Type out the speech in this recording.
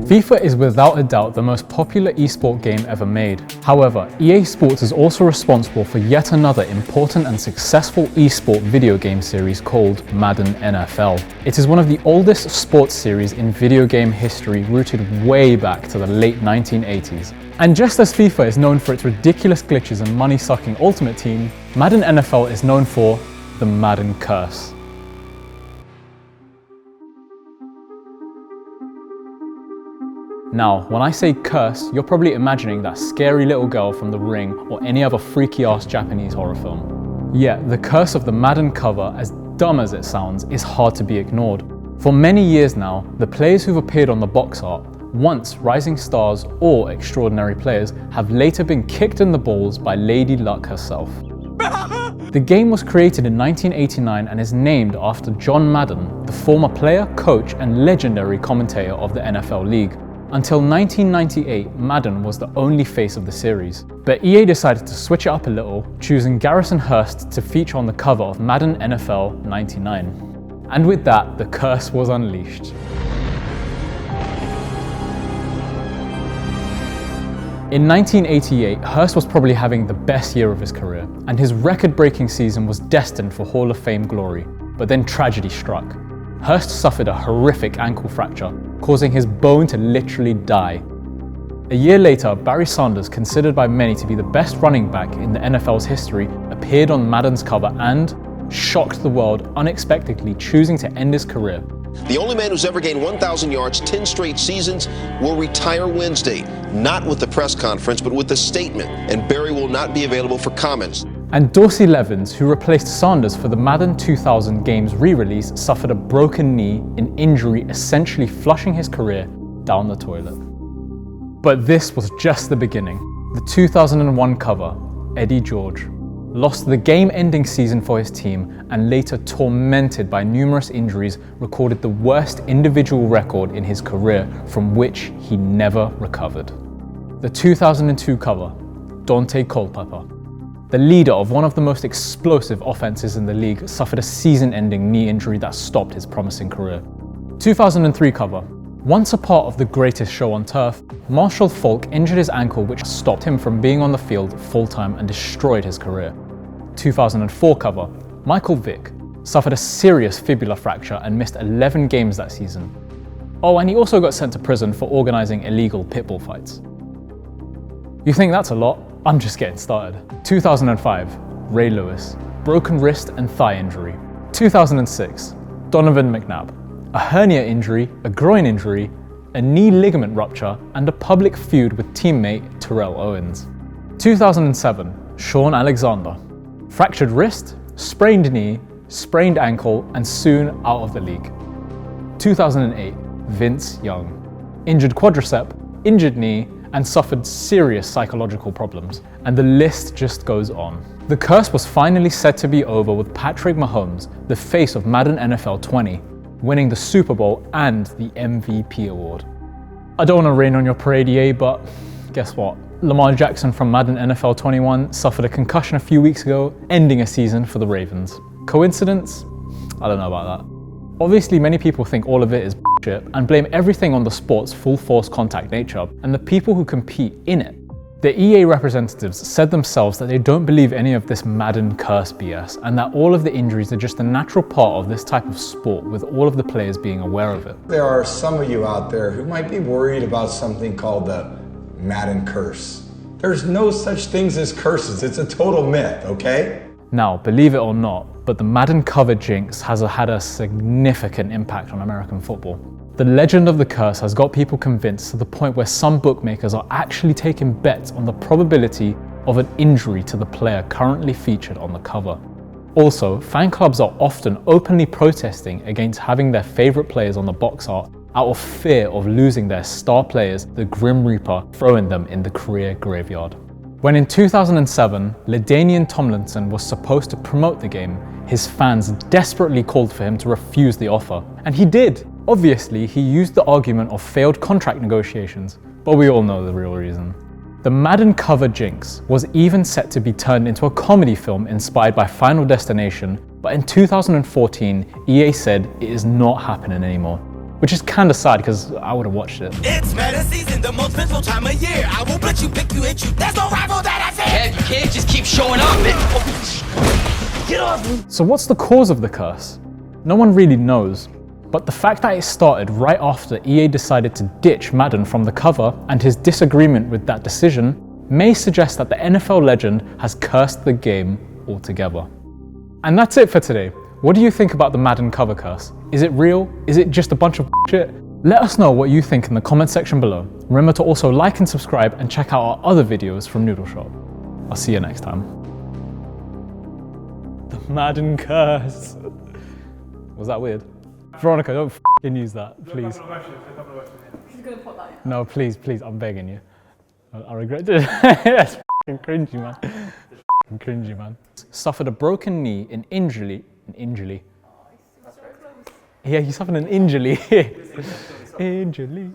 FIFA is without a doubt the most popular esport game ever made. However, EA Sports is also responsible for yet another important and successful esport video game series called Madden NFL. It is one of the oldest sports series in video game history, rooted way back to the late 1980s. And just as FIFA is known for its ridiculous glitches and money-sucking Ultimate Team, Madden NFL is known for the Madden Curse. Now, when I say curse, you're probably imagining that scary little girl from The Ring or any other freaky-ass Japanese horror film. Yet, the curse of the Madden cover, as dumb as it sounds, is hard to be ignored. For many years now, the players who've appeared on the box art, once rising stars or extraordinary players, have later been kicked in the balls by Lady Luck herself. The game was created in 1989 and is named after John Madden, the former player, coach, and legendary commentator of the NFL League. Until 1998, Madden was the only face of the series. But EA decided to switch it up a little, choosing Garrison Hearst to feature on the cover of Madden NFL 99. And with that, the curse was unleashed. In 1988, Hearst was probably having the best year of his career, and his record-breaking season was destined for Hall of Fame glory. But then tragedy struck. Hearst suffered a horrific ankle fracture, causing his bone to literally die. A year later, Barry Sanders, considered by many to be the best running back in the NFL's history, appeared on Madden's cover and shocked the world, unexpectedly choosing to end his career. The only man who's ever gained 1,000 yards 10 straight seasons will retire Wednesday, not with the press conference, but with a statement, and Barry will not be available for comments. And Dorsey Levens, who replaced Sanders for the Madden 2000 game's re-release, suffered a broken knee, an injury essentially flushing his career down the toilet. But this was just the beginning. The 2001 cover, Eddie George, lost the game-ending season for his team and later, tormented by numerous injuries, recorded the worst individual record in his career from which he never recovered. The 2002 cover, Dante Culpepper, the leader of one of the most explosive offenses in the league, suffered a season-ending knee injury that stopped his promising career. 2003 cover. Once a part of the greatest show on turf, Marshall Faulk injured his ankle, which stopped him from being on the field full-time and destroyed his career. 2004 cover. Michael Vick suffered a serious fibula fracture and missed 11 games that season. Oh, and he also got sent to prison for organizing illegal pit bull fights. You think that's a lot? I'm just getting started. 2005, Ray Lewis, broken wrist and thigh injury. 2006, Donovan McNabb, a hernia injury, a groin injury, a knee ligament rupture, and a public feud with teammate Terrell Owens. 2007, Sean Alexander, fractured wrist, sprained knee, sprained ankle, and soon out of the league. 2008, Vince Young, injured quadricep, injured knee, and suffered serious psychological problems, and the list just goes on. The curse was finally said to be over with Patrick Mahomes, the face of Madden NFL 20, winning the Super Bowl and the MVP award. I don't want to rain on your parade, EA, but guess what? Lamar Jackson from Madden NFL 21 suffered a concussion a few weeks ago, ending a season for the Ravens. Coincidence? I don't know about that. Obviously, many people think all of it is bullshit and blame everything on the sport's full force contact nature and the people who compete in it. The EA representatives said themselves that they don't believe any of this Madden curse BS and that all of the injuries are just a natural part of this type of sport, with all of the players being aware of it. There are some of you out there who might be worried about something called the Madden curse. There's no such things as curses. It's a total myth, okay? Now, believe it or not, but the Madden cover jinx has had a significant impact on American football. The legend of the curse has got people convinced to the point where some bookmakers are actually taking bets on the probability of an injury to the player currently featured on the cover. Also, fan clubs are often openly protesting against having their favorite players on the box art out of fear of losing their star players, the Grim Reaper, throwing them in the career graveyard. When in 2007, LaDainian Tomlinson was supposed to promote the game, his fans desperately called for him to refuse the offer. And he did. Obviously, he used the argument of failed contract negotiations, but we all know the real reason. The Madden cover jinx was even set to be turned into a comedy film inspired by Final Destination, but in 2014, EA said it is not happening anymore. which is kind of sad because I would have watched it. It's Madden season, the most vengeful time of year. I won't let you pick you, hit you. There's no rival that I fear. Yeah, you can't just keep showing up, man. Get off. So what's the cause of the curse? No one really knows, but the fact that it started right after EA decided to ditch Madden from the cover and his disagreement with that decision may suggest that the NFL legend has cursed the game altogether. And that's it for today. What do you think about the Madden Cover Curse? Is it real? Is it just a bunch of shit? Let us know what you think in the comment section below. Remember to also like and subscribe and check out our other videos from NoodleShot. I'll see you next time. The Madden Curse. Was that weird? Weronika, don't f***ing use that, please. He's gonna put that in. No, please, I'm begging you. I regret it. That's f***ing cringy, man. F***ing cringy, man. Suffered a broken knee in injury. Yeah, he suffered an injury. Injury.